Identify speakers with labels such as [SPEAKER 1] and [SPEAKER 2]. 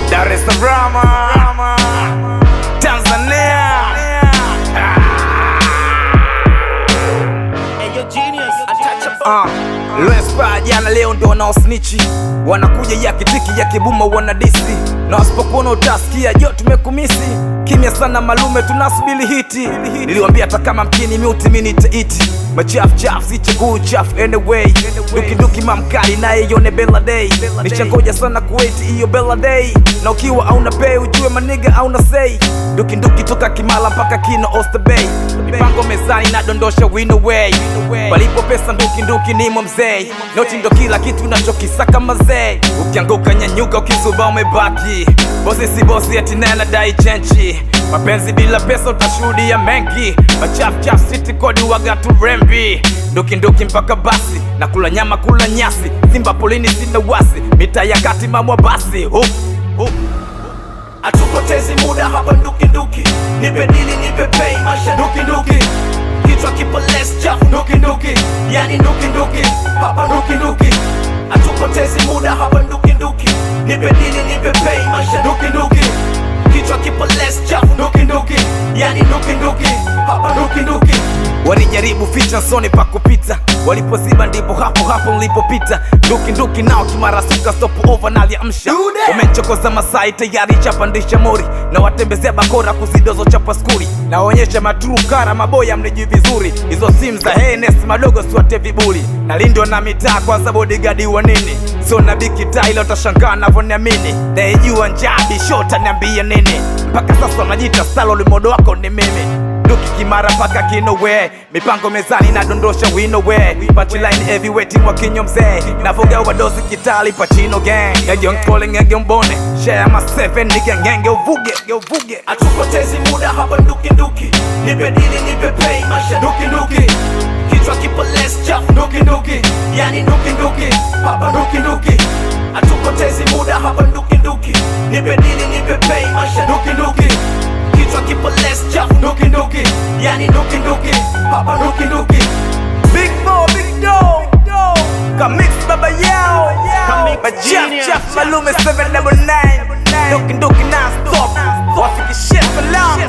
[SPEAKER 1] Dar es Salaam, Tanzania. Lwespa jana leo ndio wanaosnichi, wanakuja ya kitiki ya kibuma wanadisi, na wasipokuona utasikia jo tumekumisi. Kimya sana malume tunasubili hiti, niliwambia hata kama mkini miuti minite iti. Machafu chafu siche kuchafu anyway, duki duki mamkali naye yone Bella Day. Nichangoja sana kuwait iyo Bella Day, na ukiwa auna pay ujue maniga auna say. Duki duki toka Kimala mpaka Kino Oyster Bay, mipango mezani na dondosha win away. Palipo pesa nduki nduki nimo mzee, noti ndo kila kitu unachokisaka mazee. Ukianguka nyanyuka, ukizuba umebaki. Bosi si bosi ati nena dai chenchi, mapenzi bila pesa utashuhudia mengi. Machafu chafu city kodi waga tu rembi, nduki nduki mpaka basi, na kula nyama kula nyasi. Simba polini sina wasi, mita ya kati mamwa basi.
[SPEAKER 2] Atupotezi muda hapa nduki nduki, nipe dili nipe pay maisha nduki nduki. Kichwa kipo less chafu nduki nduki, yani nduki nduki hapa nduki nduki. Atupotezi muda hapa nduki nduki, nipe dili nipe pay maisha nduki nduki. Kichwa kipo less chafu nduki nduki, yani nduki nduki hapa nduki nduki.
[SPEAKER 1] Walijaribu ficha soni pa kupita, walipoziba ndipo hapo hapo nilipopita. Nduki nduki nao kimara suka stop over na liamsha. Umechokoza Masai tayari chapandisha mori, na watembezea bakora kuzidozo chapa skuri. Naonyesha matrukara maboya mniji vizuri, hizo simu za HNS madogo siwate vibuli. Nalindwa na mitaa kwanza bodyguard wa nini, sio na biki tailo utashangaa navoniamini. Naijua njabi shota niambia nini, mpaka sasa najita stalo limodo wako ni mimi. Duki Kimara paka Kino we, mipango mezani na dondosha win away. Punchline heavyweight mwa kinyo mzee, navuga wadozi kitali Pachino gang. Ya young calling ya gyombone, share ma 7 nigga ngenge uvuge.
[SPEAKER 2] Atupotezi muda hapa nduki nduki, nipe dili nipe pay maisha nduki nduki. Kichwa kipo less chafu nduki nduki, yani nduki nduki hapa nduki nduki. Atupotezi muda hapa nduki nduki, nipe dili nipe pay maisha nduki nduki. Kichwa kipo less chafu nduki nduki, yani nduki nduki hapa nduki nduki.
[SPEAKER 1] Big Mo, Big Doe, Kamix baba yao, Machafu chafu malume 799. Nduki nduki non stop, wafikishia salam.